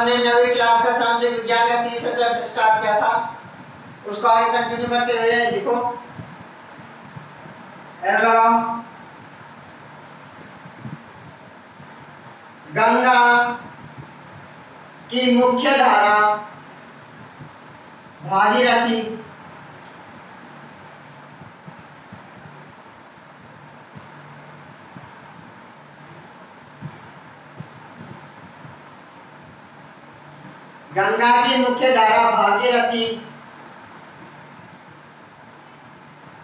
हमने 9वीं क्लास का सामाजिक विज्ञान का तीसरा चैप्टर स्टार्ट किया था, उसको आगे कंटिन्यू करते हुए लिखो। गंगा की मुख्य धारा भागीरथी गंगा की मुख्य धारा भागीरथी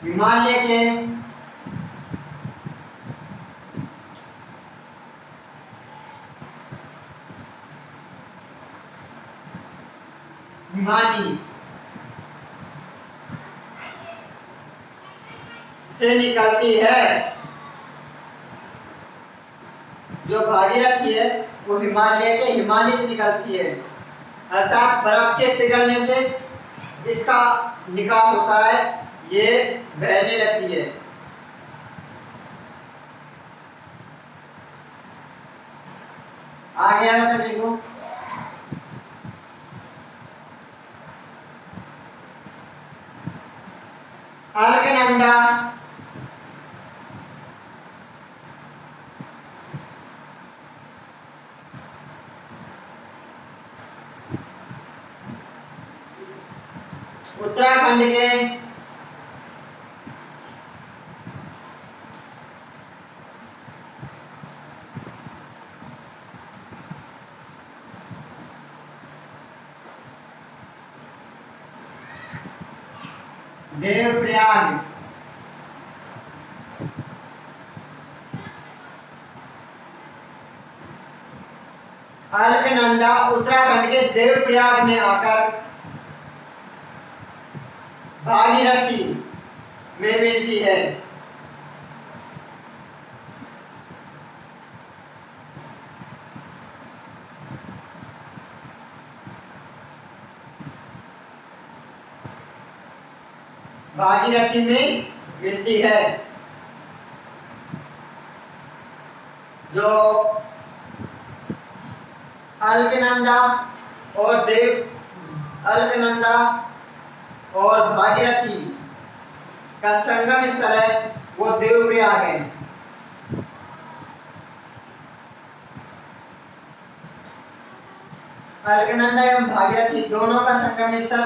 हिमालय के हिमानी से निकलती है। जो भागीरथी है वो हिमालय के हिमानी से निकलती है, अर्थात बर्फ के पिघलने से इसका निकास होता है, ये बहने लगती है। आगे आकर लिखो। अलकनंदा उत्तराखंड के देवप्रयाग अलकनंदा उत्तराखंड के देवप्रयाग में आकर भागीरथी में मिलती है। भागीरथी में मिलती है। जो अलकनंदा और भागीरथी का संगम स्थल है वो देवप्रयाग है। अलकनंदा एवं भागीरथी दोनों का संगम स्थल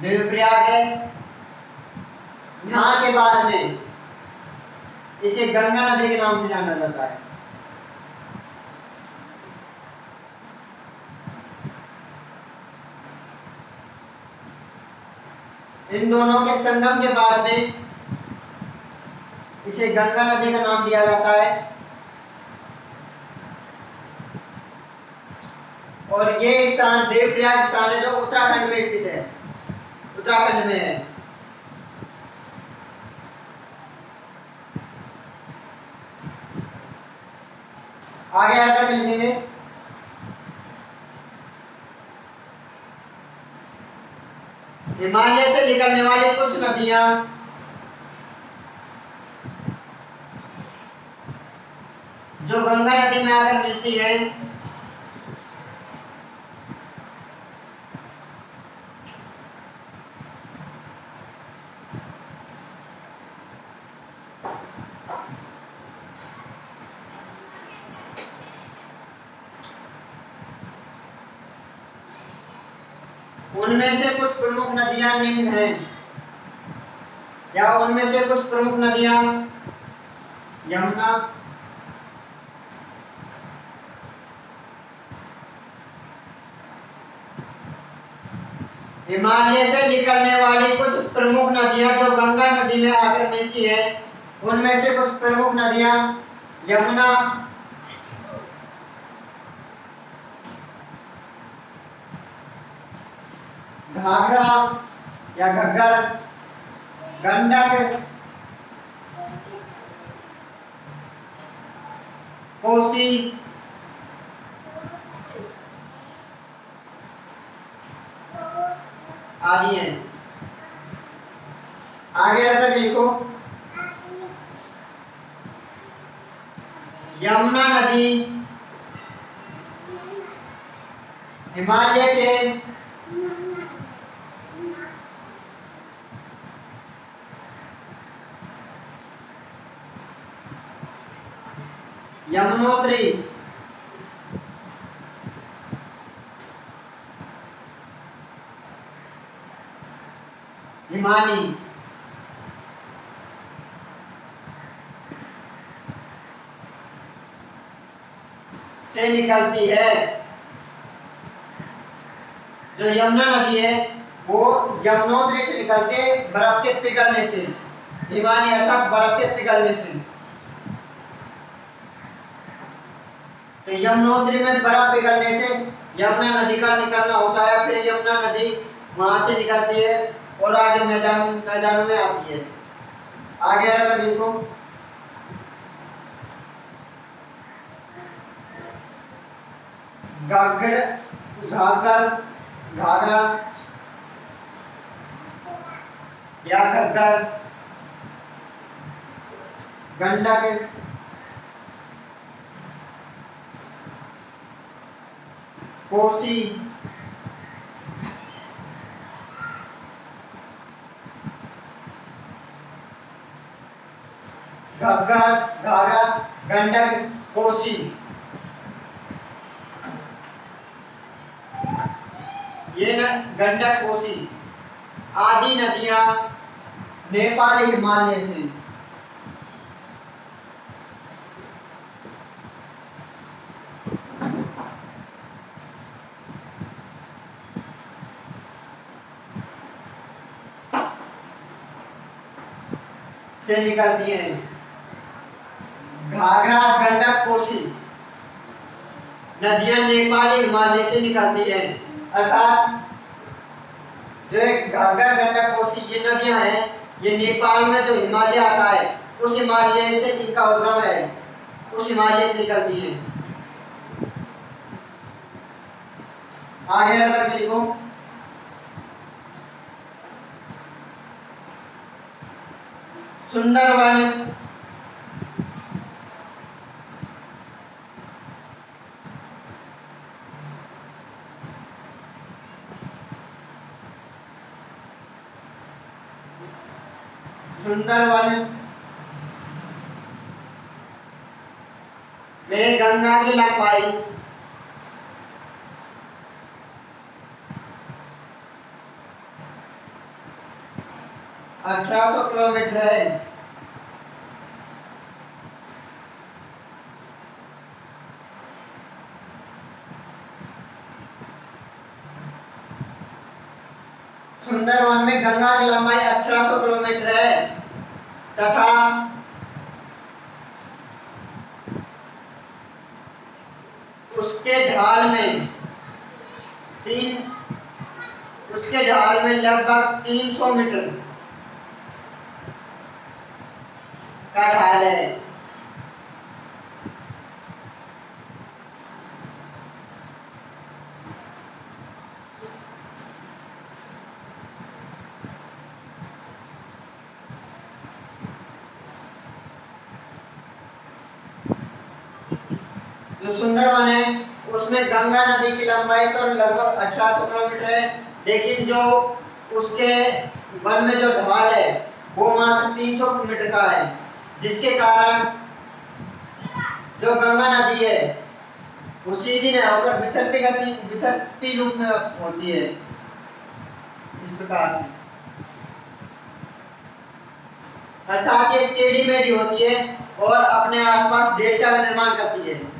देवप्रयाग है। यहाँ के बाद में इसे गंगा नदी के नाम से जाना जाता है। इन दोनों के संगम के बाद में इसे गंगा नदी का नाम दिया जाता है। और ये स्थान देवप्रयाग स्थान है जो उत्तराखंड में स्थित है, उत्तराखंड में है। आगे आकर लिखेंगे हिमालय से निकलने वाली कुछ नदियां जो गंगा नदी में आकर मिलती है उनमें से कुछ प्रमुख नदियां निम्न हैं, या उनमें से कुछ प्रमुख नदियां यमुना, हिमालय से निकलने वाली कुछ प्रमुख नदियां जो गंगा नदी में आकर मिलती है, उनमें से कुछ प्रमुख नदियां यमुना, घाघरा या घग्गर, गंडक, कोसी, आदि हैं। आगे आकर लिखो यमुना नदी हिमालय के यमुनोत्री हिमानी से निकलती है। जो यमुना नदी है वो यमुनोत्री से निकलते बर्फ के पिघलने से, हिमानी अर्थात बर्फ के पिघलने से। तो यमुनोत्री में बर्फ पिघलने से यमुना नदी का निकलना होता है, फिर यमुना नदी वहां से निकलती है और आगे मैदानों में आती है। आगे अगर देखो घाघर घाघरा या घग्गर, गंडक, कोसी, घग्गर, घाघरा, गंडक, कोसी, ये न गंडक कोसी आदि नदियां नेपाल हिमालय से निकलती हैं। घाघरा, गंडक, कोसी नदियां नेपाल हिमालय से निकलती हैं, अर्थात जो घाघरा, गंडक, कोसी ये नदियां हैं, ये नेपाल में जो हिमालय आता है उस हिमालय से इनका उद्गम है, उस हिमालय से निकलती है। आगे अगर लिखो सुंदरवन, सुंदरवन में गंगा की लंबाई 1800 किलोमीटर है। सुंदरवन में गंगा की लंबाई 1800 किलोमीटर है तथा उसके ढाल में लगभग 300 मीटर का ढाल है। जो सुंदरवन है उसमें गंगा नदी की लंबाई तो लगभग 1800 किलोमीटर है, लेकिन जो उसके वन में जो ढाल है वो मात्र 300 मीटर का है, जिसके कारण जो गंगा नदी है वो सीधी नहीं होकर विसर्पी रूप में होती है। इस प्रकार से अर्थात ये टेढ़ी मेढ़ी होती है और अपने आसपास डेल्टा का निर्माण करती है।